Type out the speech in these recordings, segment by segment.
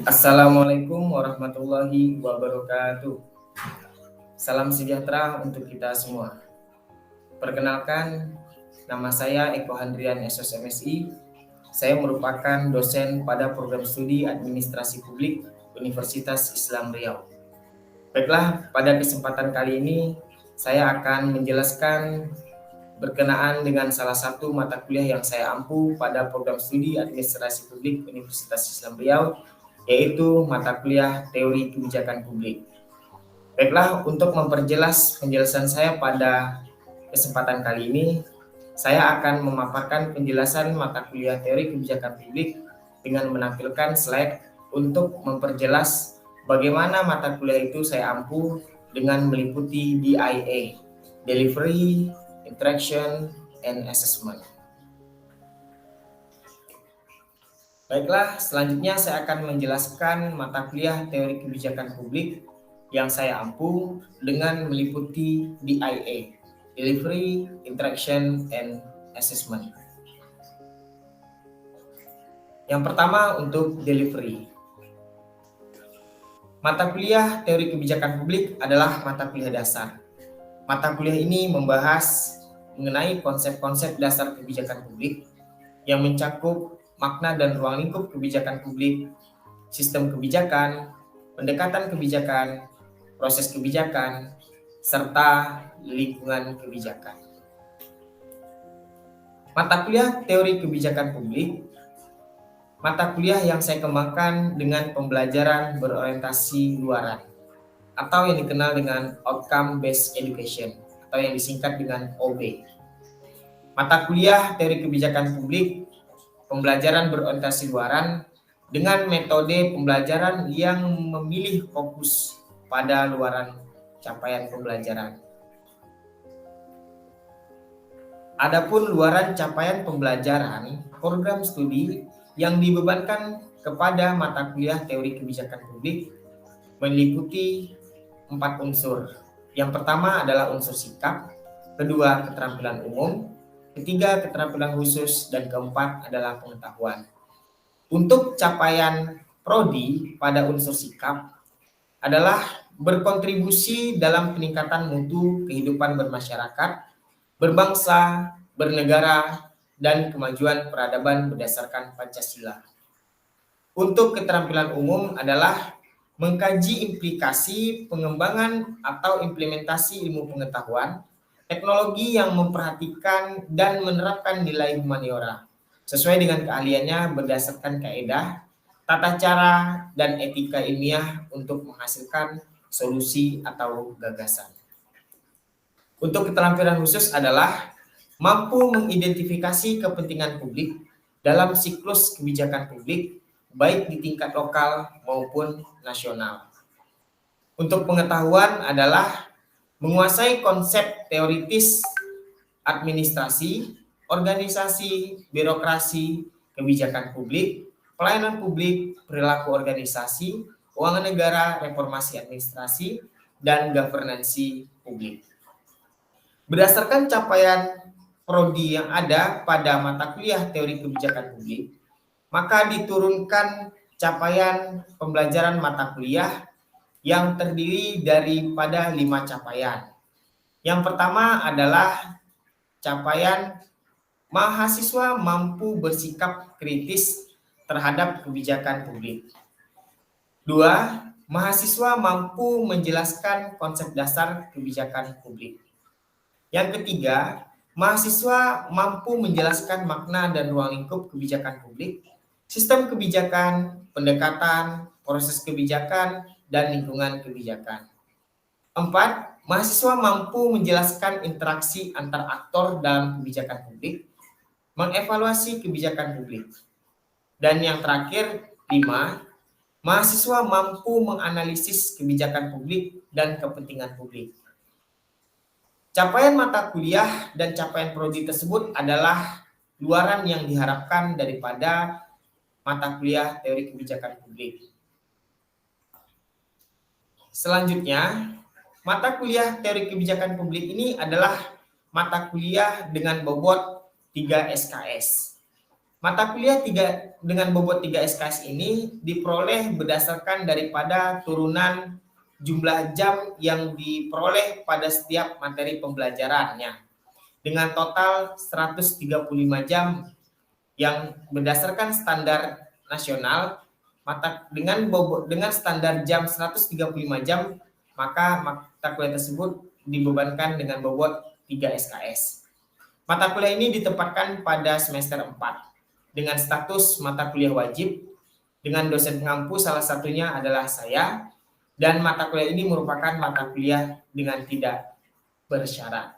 Assalamualaikum warahmatullahi wabarakatuh. Salam sejahtera untuk kita semua. Perkenalkan, nama saya Eko Handrian SOSMSI. Saya merupakan dosen pada program studi Administrasi Publik Universitas Islam Riau. Baiklah, pada kesempatan kali ini saya akan menjelaskan berkenaan dengan salah satu mata kuliah yang saya ampu pada program studi Administrasi Publik Universitas Islam Riau, yaitu mata kuliah Teori Kebijakan Publik. Baiklah, untuk memperjelas penjelasan saya pada kesempatan kali ini, saya akan memaparkan penjelasan mata kuliah Teori Kebijakan Publik dengan menampilkan slide untuk memperjelas bagaimana mata kuliah itu saya ampu dengan meliputi DIA, Delivery, Interaction, and Assessment. Baiklah, selanjutnya saya akan menjelaskan mata kuliah Teori Kebijakan Publik yang saya ampu dengan meliputi DIA, Delivery, Interaction, and Assessment. Yang pertama untuk Delivery. Mata kuliah Teori Kebijakan Publik adalah mata kuliah dasar. Mata kuliah ini membahas mengenai konsep-konsep dasar kebijakan publik yang mencakup makna dan ruang lingkup kebijakan publik, sistem kebijakan, pendekatan kebijakan, proses kebijakan, serta lingkungan kebijakan. Mata kuliah Teori Kebijakan Publik, mata kuliah yang saya kembangkan dengan pembelajaran berorientasi luaran, atau yang dikenal dengan Outcome Based Education, atau yang disingkat dengan OB. Mata kuliah Teori Kebijakan Publik, pembelajaran berorientasi luaran, dengan metode pembelajaran yang memilih fokus pada luaran capaian pembelajaran. Adapun luaran capaian pembelajaran, program studi yang dibebankan kepada mata kuliah Teori Kebijakan Publik meliputi 4 unsur. Yang pertama adalah unsur sikap, kedua keterampilan umum, ketiga keterampilan khusus, dan keempat adalah pengetahuan. Untuk capaian prodi pada unsur sikap adalah berkontribusi dalam peningkatan mutu kehidupan bermasyarakat, berbangsa, bernegara, dan kemajuan peradaban berdasarkan Pancasila. Untuk keterampilan umum adalah mengkaji implikasi pengembangan atau implementasi ilmu pengetahuan, teknologi yang memperhatikan dan menerapkan nilai humaniora sesuai dengan keahliannya berdasarkan kaedah, tata cara, dan etika ilmiah untuk menghasilkan solusi atau gagasan. Untuk keterampilan khusus adalah mampu mengidentifikasi kepentingan publik dalam siklus kebijakan publik, baik di tingkat lokal maupun nasional. Untuk pengetahuan adalah menguasai konsep teoritis administrasi, organisasi, birokrasi, kebijakan publik, pelayanan publik, perilaku organisasi, keuangan negara, reformasi administrasi, dan governansi publik. Berdasarkan capaian prodi yang ada pada mata kuliah Teori Kebijakan Publik, maka diturunkan capaian pembelajaran mata kuliah yang terdiri daripada 5 capaian. Yang pertama adalah capaian mahasiswa mampu bersikap kritis terhadap kebijakan publik. 2. Mahasiswa mampu menjelaskan konsep dasar kebijakan publik. Yang ketiga, mahasiswa mampu menjelaskan makna dan ruang lingkup kebijakan publik, sistem kebijakan, pendekatan, proses kebijakan, dan lingkungan kebijakan. 4. Mahasiswa mampu menjelaskan interaksi antar aktor dalam kebijakan publik, mengevaluasi kebijakan publik. Dan yang terakhir, 5. Mahasiswa mampu menganalisis kebijakan publik dan kepentingan publik. Capaian mata kuliah dan capaian prodi tersebut adalah luaran yang diharapkan daripada mata kuliah Teori Kebijakan Publik. Selanjutnya, mata kuliah Teori Kebijakan Publik ini adalah mata kuliah dengan bobot 3 SKS. Mata kuliah dengan bobot 3 SKS ini diperoleh berdasarkan daripada turunan jumlah jam yang diperoleh pada setiap materi pembelajarannya. Dengan total 135 jam yang berdasarkan standar nasional, dengan standar jam 135 jam, maka mata kuliah tersebut dibebankan dengan bobot 3 SKS. Mata kuliah ini ditempatkan pada semester 4 dengan status mata kuliah wajib, dengan dosen pengampu salah satunya adalah saya, dan mata kuliah ini merupakan mata kuliah dengan tidak bersyarat.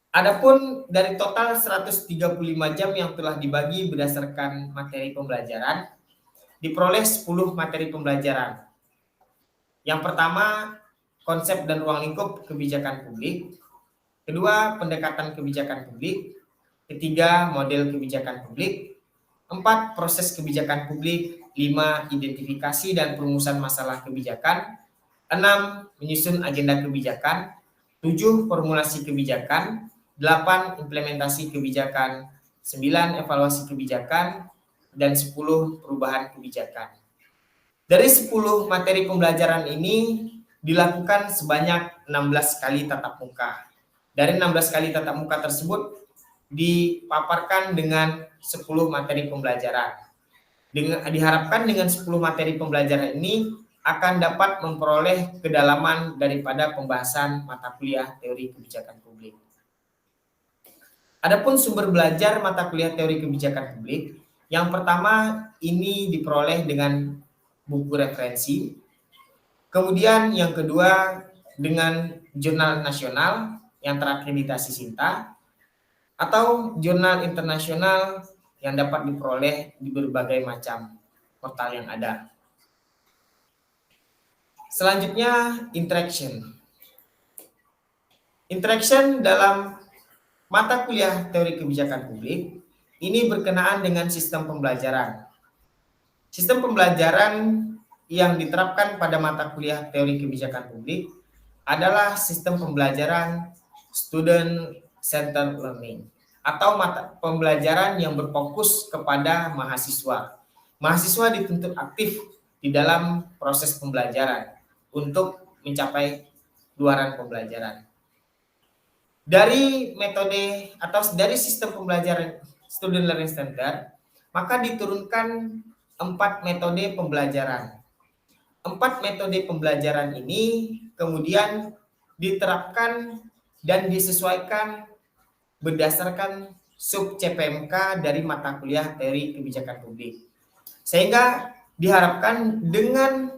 Adapun dari total 135 jam yang telah dibagi berdasarkan materi pembelajaran, diperoleh 10 materi pembelajaran. Yang pertama, konsep dan ruang lingkup kebijakan publik. Kedua, pendekatan kebijakan publik. Ketiga, model kebijakan publik. 4, proses kebijakan publik. 5, identifikasi dan perumusan masalah kebijakan. 6, menyusun agenda kebijakan. 7, formulasi kebijakan. 8, implementasi kebijakan. 9, evaluasi kebijakan. Dan 10, perubahan kebijakan. Dari 10 materi pembelajaran ini dilakukan sebanyak 16 kali tatap muka. Dari 16 kali tatap muka tersebut dipaparkan dengan 10 materi pembelajaran. Diharapkan dengan 10 materi pembelajaran ini akan dapat memperoleh kedalaman daripada pembahasan mata kuliah teori kebijakan publik. Adapun sumber belajar mata kuliah teori kebijakan publik, yang pertama ini diperoleh dengan buku referensi. Kemudian yang kedua dengan jurnal nasional yang terakreditasi SINTA atau jurnal internasional yang dapat diperoleh di berbagai macam portal yang ada. Selanjutnya, interaction. Interaction dalam mata kuliah teori kebijakan publik ini berkenaan dengan sistem pembelajaran. Sistem pembelajaran yang diterapkan pada mata kuliah teori kebijakan publik adalah sistem pembelajaran student centered learning atau mata pembelajaran yang berfokus kepada mahasiswa. Mahasiswa dituntut aktif di dalam proses pembelajaran untuk mencapai luaran pembelajaran. Dari metode atau dari sistem pembelajaran student learning center, maka diturunkan 4 metode pembelajaran. 4 metode pembelajaran ini kemudian diterapkan dan disesuaikan berdasarkan sub CPMK dari mata kuliah teori kebijakan publik. Sehingga diharapkan dengan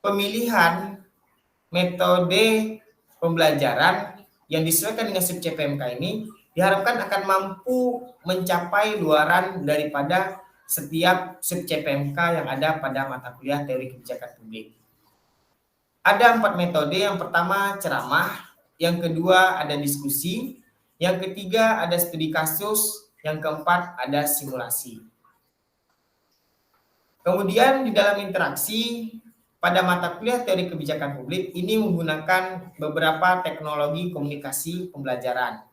pemilihan metode pembelajaran yang disesuaikan dengan sub CPMK ini diharapkan akan mampu mencapai luaran daripada setiap sub CPMK yang ada pada mata kuliah teori kebijakan publik. Ada 4 metode, yang pertama ceramah, yang kedua ada diskusi, yang ketiga ada studi kasus, yang keempat ada simulasi. Kemudian di dalam interaksi pada mata kuliah teori kebijakan publik ini menggunakan beberapa teknologi komunikasi pembelajaran.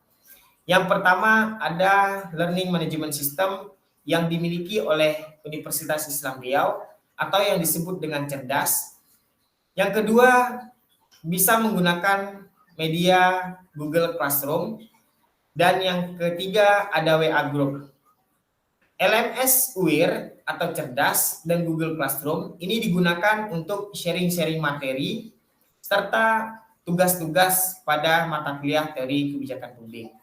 Yang pertama ada learning management system yang dimiliki oleh Universitas Islam Riau atau yang disebut dengan cerdas. Yang kedua bisa menggunakan media Google Classroom. Dan yang ketiga ada WA Group. LMS UIR atau cerdas dan Google Classroom ini digunakan untuk sharing-sharing materi serta tugas-tugas pada mata kuliah teori kebijakan publik.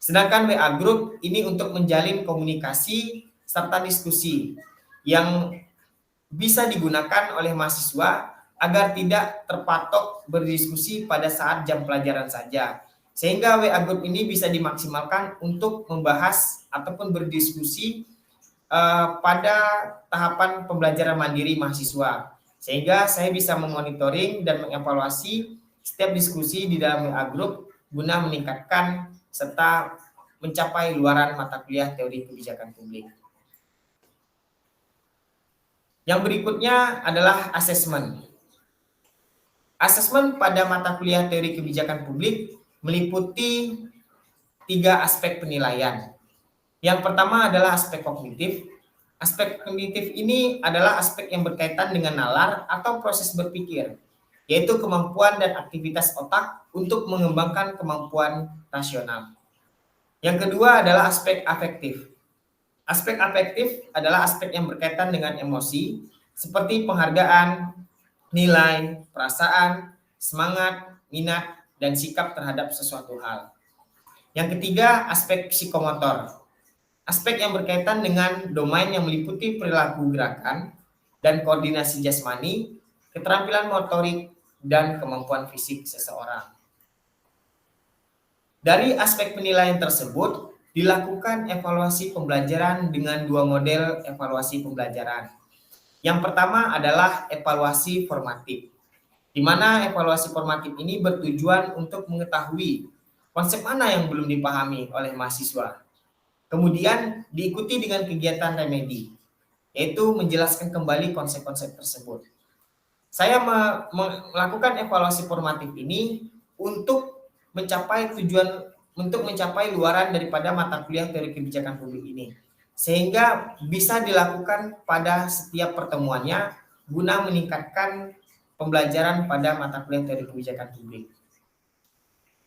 Sedangkan WA Group ini untuk menjalin komunikasi serta diskusi yang bisa digunakan oleh mahasiswa agar tidak terpatok berdiskusi pada saat jam pelajaran saja. Sehingga WA Group ini bisa dimaksimalkan untuk membahas ataupun berdiskusi pada tahapan pembelajaran mandiri mahasiswa. Sehingga saya bisa memonitoring dan mengevaluasi setiap diskusi di dalam WA Group guna meningkatkan serta mencapai luaran mata kuliah teori kebijakan publik. Yang berikutnya adalah asesmen. Asesmen pada mata kuliah teori kebijakan publik meliputi 3 aspek penilaian. Yang pertama adalah aspek kognitif. Aspek kognitif ini adalah aspek yang berkaitan dengan nalar atau proses berpikir, yaitu kemampuan dan aktivitas otak untuk mengembangkan kemampuan rasional. Yang kedua adalah aspek afektif. Aspek afektif adalah aspek yang berkaitan dengan emosi, seperti penghargaan, nilai, perasaan, semangat, minat, dan sikap terhadap sesuatu hal. Yang ketiga, aspek psikomotor. Aspek yang berkaitan dengan domain yang meliputi perilaku gerakan dan koordinasi jasmani, keterampilan motorik, dan kemampuan fisik seseorang. Dari aspek penilaian tersebut, dilakukan evaluasi pembelajaran dengan dua model evaluasi pembelajaran. Yang pertama adalah evaluasi formatif, di mana evaluasi formatif ini bertujuan untuk mengetahui konsep mana yang belum dipahami oleh mahasiswa. Kemudian diikuti dengan kegiatan remedi, yaitu menjelaskan kembali konsep-konsep tersebut. Saya melakukan evaluasi formatif ini untuk mencapai luaran daripada mata kuliah teori kebijakan publik ini, sehingga bisa dilakukan pada setiap pertemuannya guna meningkatkan pembelajaran pada mata kuliah teori kebijakan publik.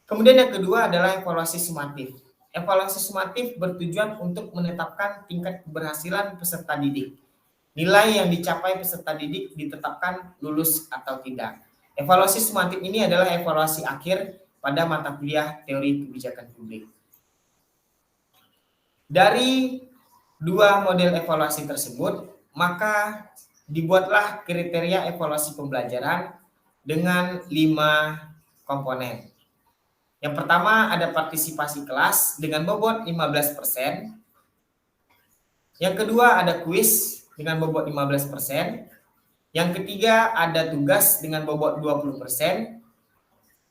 Kemudian yang kedua adalah evaluasi sumatif. Evaluasi sumatif bertujuan untuk menetapkan tingkat keberhasilan peserta didik. Nilai yang dicapai peserta didik ditetapkan lulus atau tidak. Evaluasi sumatif ini adalah evaluasi akhir pada mata kuliah teori kebijakan publik. Dari dua model evaluasi tersebut, maka dibuatlah kriteria evaluasi pembelajaran dengan 5 komponen. Yang pertama ada partisipasi kelas dengan bobot 15%. Yang kedua ada kuis dengan bobot 15%. Yang ketiga ada tugas dengan bobot 20%.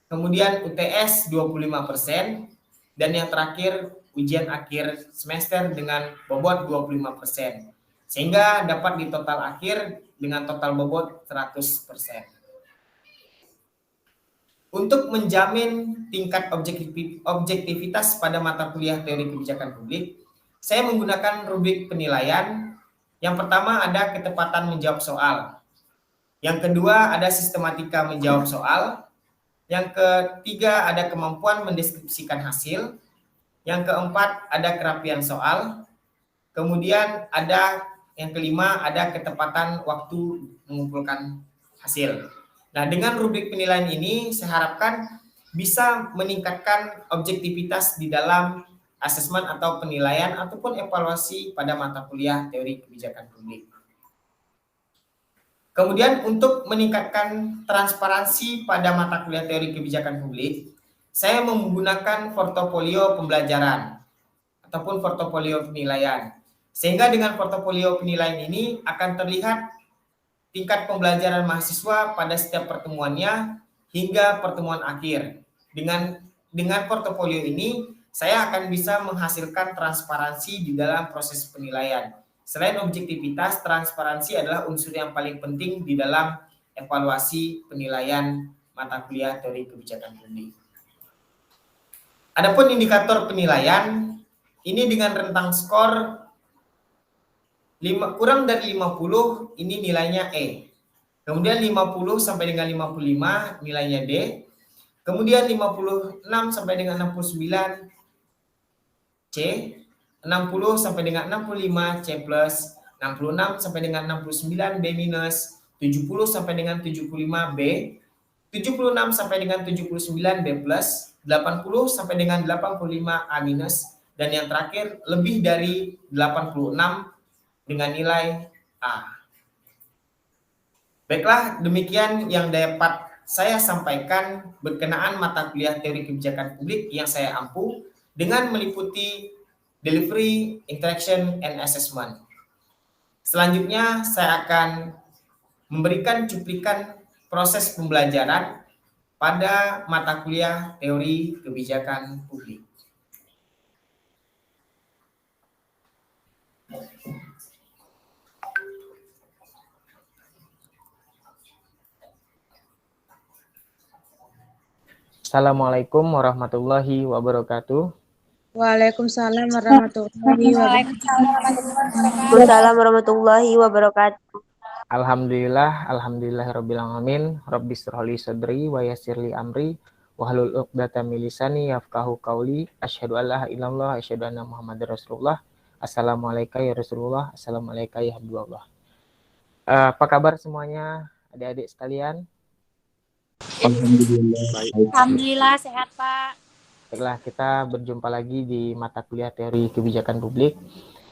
Kemudian UTS 25%. Dan yang terakhir ujian akhir semester dengan bobot 25%. Sehingga dapat di total akhir dengan total bobot 100%. Untuk menjamin tingkat objektivitas pada mata kuliah teori kebijakan publik, saya menggunakan rubrik penilaian. Yang pertama ada ketepatan menjawab soal. Yang kedua ada sistematika menjawab soal. Yang ketiga ada kemampuan mendeskripsikan hasil. Yang keempat ada kerapian soal. Kemudian ada yang kelima ada ketepatan waktu mengumpulkan hasil. Nah, dengan rubrik penilaian ini saya harapkan bisa meningkatkan objektivitas di dalam asesmen atau penilaian ataupun evaluasi pada mata kuliah teori kebijakan publik. Kemudian untuk meningkatkan transparansi pada mata kuliah teori kebijakan publik, saya menggunakan portofolio pembelajaran ataupun portofolio penilaian. Sehingga dengan portofolio penilaian ini akan terlihat tingkat pembelajaran mahasiswa pada setiap pertemuannya hingga pertemuan akhir. Dengan portofolio ini, saya akan bisa menghasilkan transparansi di dalam proses penilaian. Selain objektivitas, transparansi adalah unsur yang paling penting di dalam evaluasi penilaian mata kuliah teori kebijakan publik. Adapun indikator penilaian, ini dengan rentang skor kurang dari 50 ini nilainya E. Kemudian 50 sampai dengan 55 nilainya D. Kemudian 56 sampai dengan 69 C. 60 sampai dengan 65 C+, 66 sampai dengan 69 B-, 70 sampai dengan 75 B, 76 sampai dengan 79 B+, 80 sampai dengan 85 A-, dan yang terakhir lebih dari 86 dengan nilai A. Baiklah, demikian yang dapat saya sampaikan berkenaan mata kuliah teori kebijakan publik yang saya ampu dengan meliputi delivery, interaction, and assessment. Selanjutnya, saya akan memberikan cuplikan proses pembelajaran pada mata kuliah teori kebijakan publik. Assalamualaikum warahmatullahi wabarakatuh. Waalaikumsalam warahmatullahi wabarakatuh. Waalaikumsalam warahmatullahi wabarakatuh. Alhamdulillahirabbil alamin. Rabbis shrahli sadri wa yassirli amri wahlul 'uqdatam min lisani yafqahu qawli. Asyhadu an la ilaha illallah, asyhadu anna Muhammadar Rasulullah. Assalamualaikum ya Rasulullah, assalamualaikum ya Habibullah. Apa kabar semuanya, adik-adik sekalian? Alhamdulillah sehat, Pak. Baiklah, kita berjumpa lagi di mata kuliah teori kebijakan publik,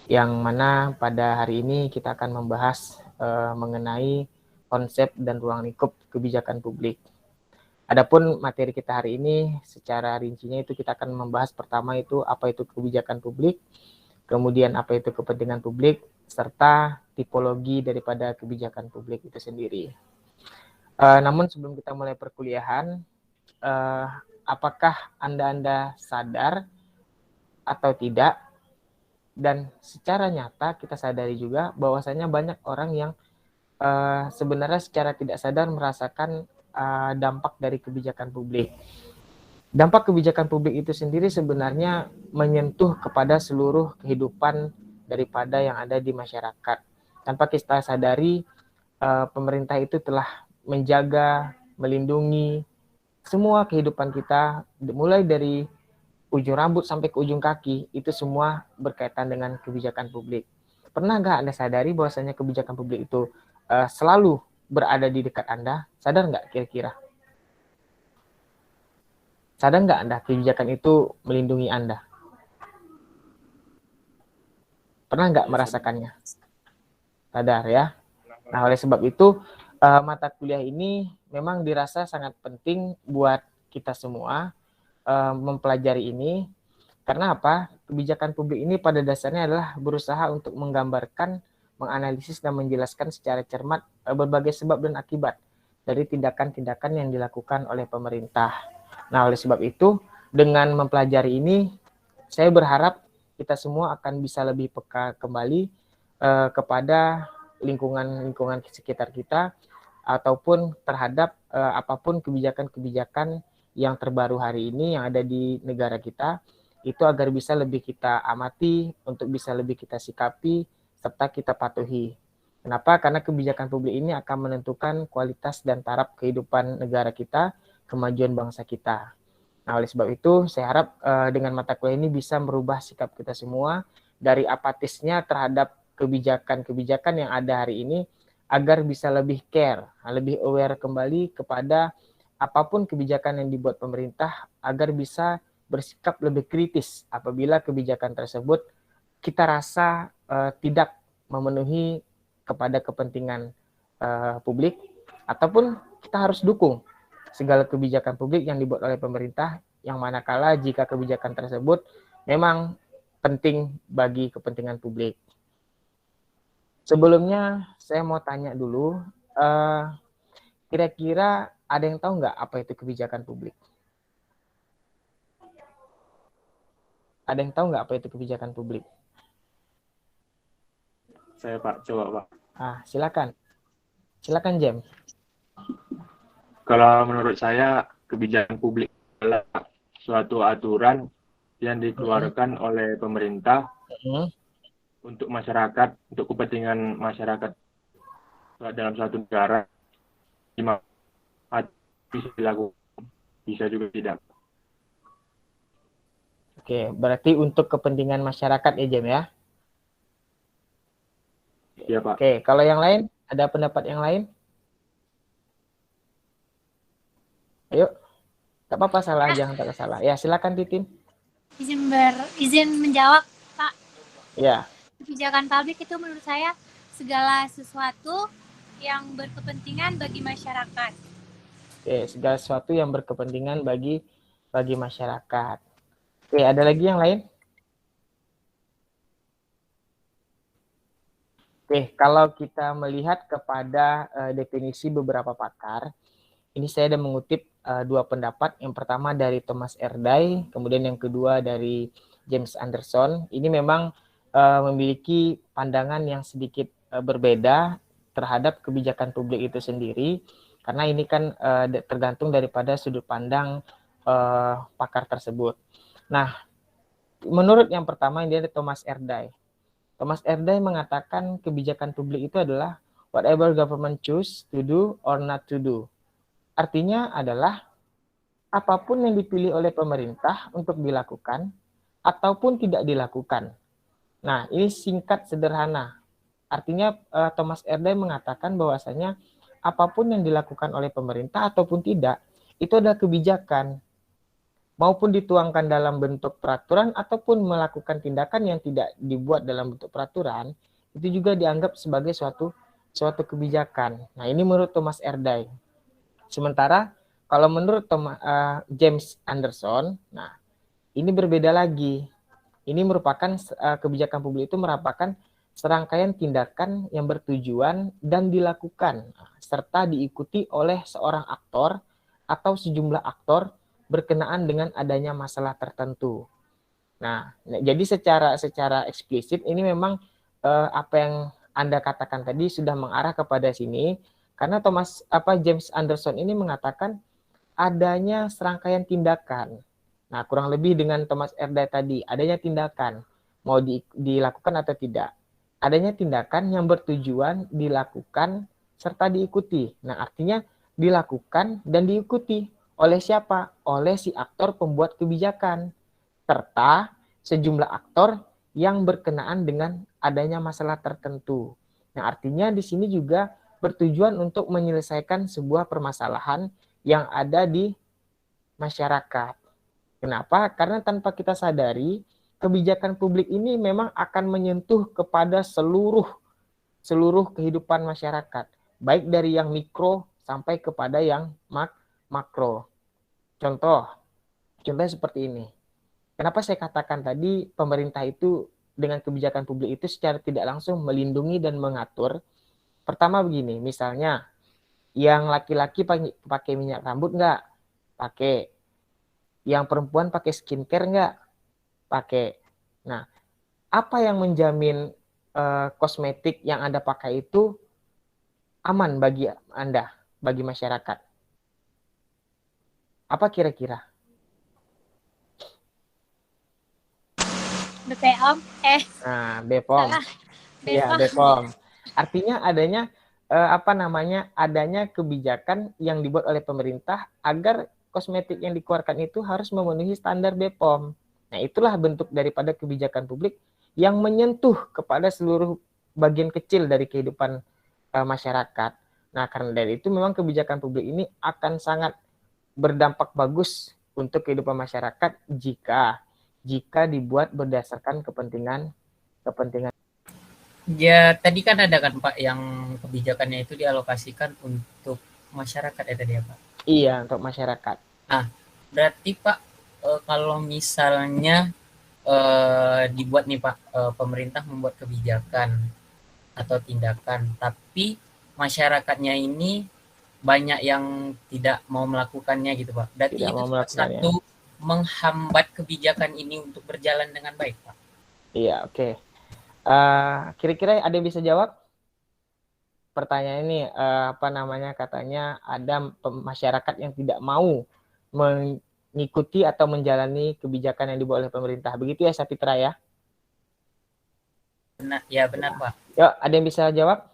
yang mana pada hari ini kita akan membahas mengenai konsep dan ruang lingkup kebijakan publik. Adapun materi kita hari ini secara rincinya itu kita akan membahas pertama itu apa itu kebijakan publik, kemudian apa itu kepentingan publik, serta tipologi daripada kebijakan publik itu sendiri. Namun sebelum kita mulai perkuliahan, apakah Anda sadar atau tidak, dan secara nyata kita sadari juga bahwasanya banyak orang yang sebenarnya secara tidak sadar merasakan dampak dari kebijakan publik. Dampak kebijakan publik itu sendiri sebenarnya menyentuh kepada seluruh kehidupan daripada yang ada di masyarakat. Tanpa kita sadari, pemerintah itu telah menjaga, melindungi semua kehidupan kita, mulai dari ujung rambut sampai ke ujung kaki, itu semua berkaitan dengan kebijakan publik. Pernah nggak Anda sadari bahwasanya kebijakan publik itu selalu berada di dekat Anda? Sadar nggak kira-kira? Sadar nggak Anda kebijakan itu melindungi Anda? Pernah nggak merasakannya? Sadar ya? Nah, oleh sebab itu, mata kuliah ini memang dirasa sangat penting buat kita semua mempelajari ini. Karena apa? Kebijakan publik ini pada dasarnya adalah berusaha untuk menggambarkan, menganalisis, dan menjelaskan secara cermat berbagai sebab dan akibat dari tindakan-tindakan yang dilakukan oleh pemerintah. Nah, oleh sebab itu, dengan mempelajari ini, saya berharap kita semua akan bisa lebih peka kembali kepada lingkungan sekitar kita, ataupun terhadap apapun kebijakan-kebijakan yang terbaru hari ini yang ada di negara kita, itu agar bisa lebih kita amati, untuk bisa lebih kita sikapi, serta kita patuhi. Kenapa? Karena kebijakan publik ini akan menentukan kualitas dan taraf kehidupan negara kita, kemajuan bangsa kita. Nah, oleh sebab itu, saya harap dengan mata kuliah ini bisa merubah sikap kita semua dari apatisnya terhadap kebijakan-kebijakan yang ada hari ini, agar bisa lebih care, lebih aware kembali kepada apapun kebijakan yang dibuat pemerintah, agar bisa bersikap lebih kritis apabila kebijakan tersebut kita rasa tidak memenuhi kepada kepentingan publik, ataupun kita harus dukung segala kebijakan publik yang dibuat oleh pemerintah, yang manakala jika kebijakan tersebut memang penting bagi kepentingan publik. Sebelumnya saya mau tanya dulu, kira-kira ada yang tahu nggak apa itu kebijakan publik? Ada yang tahu nggak apa itu kebijakan publik? Saya Pak, coba Pak. Silakan Jem. Kalau menurut saya kebijakan publik adalah suatu aturan yang dikeluarkan oleh pemerintah untuk masyarakat, untuk kepentingan masyarakat dalam suatu negara, bisa dilakukan, bisa juga tidak. Oke, berarti untuk kepentingan masyarakat ya Jem ya? Iya Pak. Oke, kalau yang lain, ada pendapat yang lain? Ayo, gak apa-apa salah, jangan tak salah. Ya, silakan Titin. Izin menjawab, Pak. Ya. Kebijakan publik itu menurut saya segala sesuatu yang berkepentingan bagi masyarakat. Oke, segala sesuatu yang berkepentingan bagi masyarakat. Oke, ada lagi yang lain? Oke, kalau kita melihat kepada definisi beberapa pakar, ini saya ada mengutip dua pendapat. Yang pertama dari Thomas Erdai, kemudian yang kedua dari James Anderson. Ini memang memiliki pandangan yang sedikit berbeda terhadap kebijakan publik itu sendiri, karena ini kan tergantung daripada sudut pandang pakar tersebut. Nah, menurut yang pertama ini ada Thomas Erdős. Thomas Erdős mengatakan kebijakan publik itu adalah whatever government choose to do or not to do. Artinya adalah apapun yang dipilih oleh pemerintah untuk dilakukan ataupun tidak dilakukan. Nah, ini singkat sederhana. Artinya Thomas Erdős mengatakan bahwasanya apapun yang dilakukan oleh pemerintah ataupun tidak, itu adalah kebijakan. Maupun dituangkan dalam bentuk peraturan ataupun melakukan tindakan yang tidak dibuat dalam bentuk peraturan, itu juga dianggap sebagai suatu kebijakan. Nah, ini menurut Thomas Erdős. Sementara kalau menurut James Anderson, nah ini berbeda lagi. Ini merupakan kebijakan publik itu merupakan serangkaian tindakan yang bertujuan dan dilakukan serta diikuti oleh seorang aktor atau sejumlah aktor berkenaan dengan adanya masalah tertentu. Nah, jadi secara eksplisit ini memang apa yang Anda katakan tadi sudah mengarah kepada sini, karena James Anderson ini mengatakan adanya serangkaian tindakan. Nah, kurang lebih dengan Thomas Erdős tadi, adanya tindakan mau dilakukan atau tidak. Adanya tindakan yang bertujuan dilakukan serta diikuti. Nah, artinya dilakukan dan diikuti oleh siapa? Oleh si aktor pembuat kebijakan, serta sejumlah aktor yang berkenaan dengan adanya masalah tertentu. Nah, artinya di sini juga bertujuan untuk menyelesaikan sebuah permasalahan yang ada di masyarakat. Kenapa? Karena tanpa kita sadari, kebijakan publik ini memang akan menyentuh kepada seluruh kehidupan masyarakat, baik dari yang mikro sampai kepada yang makro. Contohnya seperti ini. Kenapa saya katakan tadi pemerintah itu dengan kebijakan publik itu secara tidak langsung melindungi dan mengatur. Pertama begini, misalnya yang laki-laki pakai minyak rambut nggak? Pakai. Yang perempuan pakai skincare nggak? Pakai. Nah, apa yang menjamin kosmetik yang Anda pakai itu aman bagi Anda, bagi masyarakat? Apa kira-kira? BPOM. Nah, BPOM. Iya, BPOM. Artinya adanya adanya kebijakan yang dibuat oleh pemerintah agar kosmetik yang dikeluarkan itu harus memenuhi standar BPOM. Nah, itulah bentuk daripada kebijakan publik yang menyentuh kepada seluruh bagian kecil dari kehidupan masyarakat. Nah, karena dari itu memang kebijakan publik ini akan sangat berdampak bagus untuk kehidupan masyarakat jika dibuat berdasarkan kepentingan. Ya, tadi kan ada kan Pak yang kebijakannya itu dialokasikan untuk masyarakat ya tadi ya Pak? Iya, untuk masyarakat. Nah, berarti Pak kalau misalnya dibuat nih Pak, pemerintah membuat kebijakan atau tindakan, tapi masyarakatnya ini banyak yang tidak mau melakukannya gitu Pak. Berarti Tidak itu mau salah satu menghambat kebijakan ini untuk berjalan dengan baik Pak. Iya, oke. Kira-kira ada yang bisa jawab? Pertanyaan ini katanya ada masyarakat yang tidak mau mengikuti atau menjalani kebijakan yang dibuat oleh pemerintah. Begitu ya, Sapitra ya? Benar, ya benar Pak. Yuk, ada yang bisa jawab?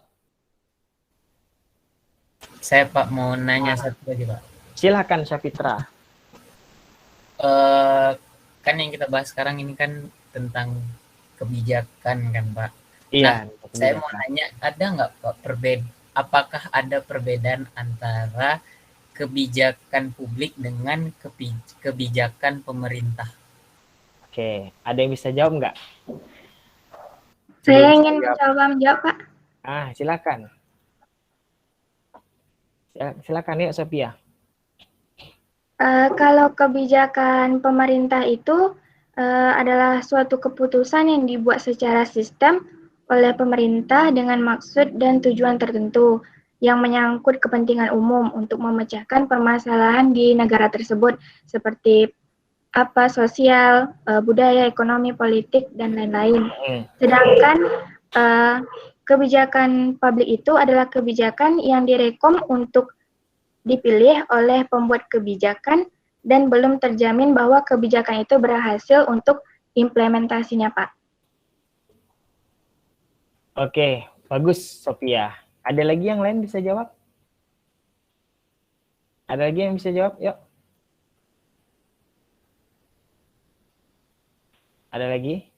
Saya Pak mau nanya satu lagi Pak. Silakan Sapitra. Kan yang kita bahas sekarang ini kan tentang kebijakan kan Pak. Iya. Nah, saya mau nanya, ada nggak Pak apakah ada perbedaan antara kebijakan publik dengan kebijakan pemerintah? Oke, ada yang bisa jawab nggak? Saya ingin menjawab Pak. Silakan. Silakan ya Sophia. Kalau kebijakan pemerintah itu adalah suatu keputusan yang dibuat secara sistem oleh pemerintah dengan maksud dan tujuan tertentu yang menyangkut kepentingan umum untuk memecahkan permasalahan di negara tersebut seperti sosial, budaya, ekonomi, politik, dan lain-lain. Sedangkan kebijakan publik itu adalah kebijakan yang direkom untuk dipilih oleh pembuat kebijakan dan belum terjamin bahwa kebijakan itu berhasil untuk implementasinya, Pak. Oke, bagus Sophia. Ada lagi yang lain bisa jawab? Ada lagi yang bisa jawab? Yuk. Ada lagi?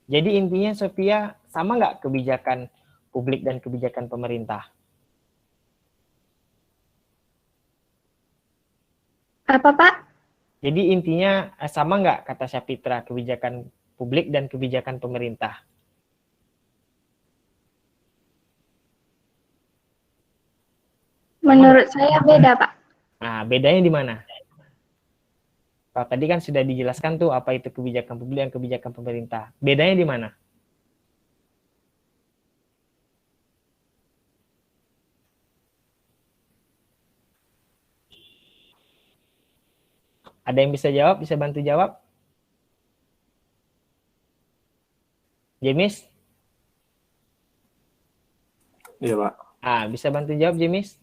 Jadi intinya Sophia, sama nggak kebijakan publik dan kebijakan pemerintah? Apa, Pak? Jadi intinya sama nggak kata Syafitra, kebijakan publik dan kebijakan pemerintah? Menurut saya beda, Pak. Nah, bedanya di mana? Kalau tadi kan sudah dijelaskan tuh apa itu kebijakan publik dan kebijakan pemerintah. Bedanya di mana? Ada yang bisa jawab? Bisa bantu jawab? James? Iya, Pak. Bisa bantu jawab, James?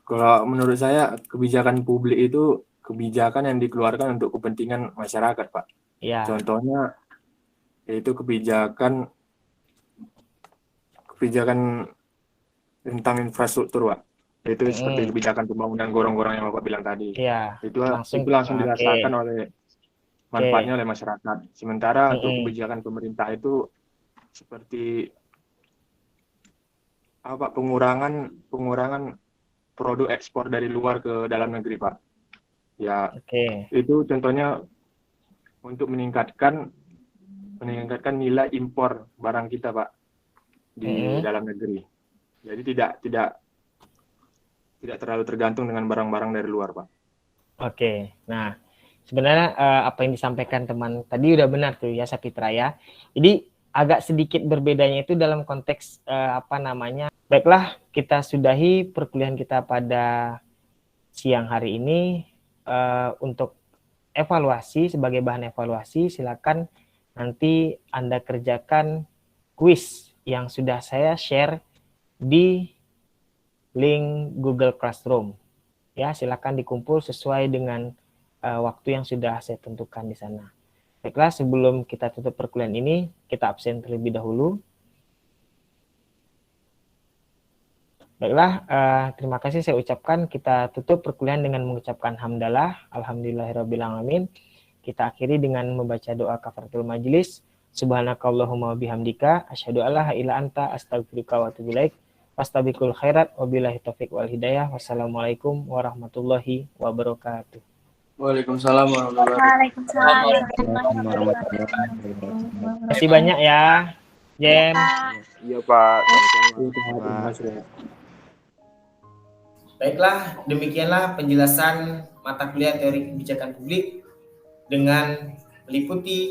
Kalau menurut saya kebijakan publik itu kebijakan yang dikeluarkan untuk kepentingan masyarakat, Pak. Ya. Contohnya yaitu kebijakan tentang infrastruktur, Pak. Itu seperti kebijakan pembangunan gorong-gorong yang Bapak bilang tadi. Ya. Itu langsung dirasakan oleh manfaatnya oleh masyarakat. Sementara untuk kebijakan pemerintah itu seperti pengurangan produk ekspor dari luar ke dalam negeri, Pak. Ya, itu contohnya untuk meningkatkan nilai impor barang kita, Pak, di dalam negeri. Jadi tidak terlalu tergantung dengan barang-barang dari luar, Pak. Oke. Nah, sebenarnya apa yang disampaikan teman tadi udah benar tuh ya, Sapitra ya. Jadi agak sedikit berbedanya itu dalam konteks Baiklah, kita sudahi perkuliahan kita pada siang hari ini. Untuk evaluasi, sebagai bahan evaluasi, silakan nanti Anda kerjakan kuis yang sudah saya share di link Google Classroom. Ya, silakan dikumpul sesuai dengan waktu yang sudah saya tentukan di sana. Baiklah, sebelum kita tutup perkuliahan ini, kita absen terlebih dahulu. Baiklah, terima kasih saya ucapkan. Kita tutup perkuliahan dengan mengucapkan hamdalah, alhamdulillahirrabbilalamin. Kita akhiri dengan membaca doa kafaratul majelis. Subhanakallahumma bihamdika, asyhadu alla ilaha illa anta, astaghfiruka wa atubu ilaik. Fastabiqul khairat, wabillahi taufiq wal hidayah. Wassalamualaikum warahmatullahi wabarakatuh. Waalaikumsalam warahmatullahi Waalaikumsalam. Terima kasih banyak ya, Jem. Iya, Pak. Baiklah, demikianlah penjelasan mata kuliah teori kebijakan publik dengan meliputi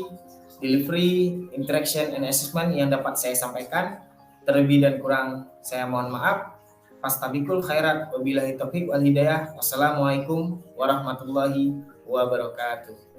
delivery, interaction, and assessment yang dapat saya sampaikan. Terlebih dan kurang saya mohon maaf. Fastabiqul khairat, wabillahi taufiq wal hidayah. Wassalamualaikum warahmatullahi wabarakatuh.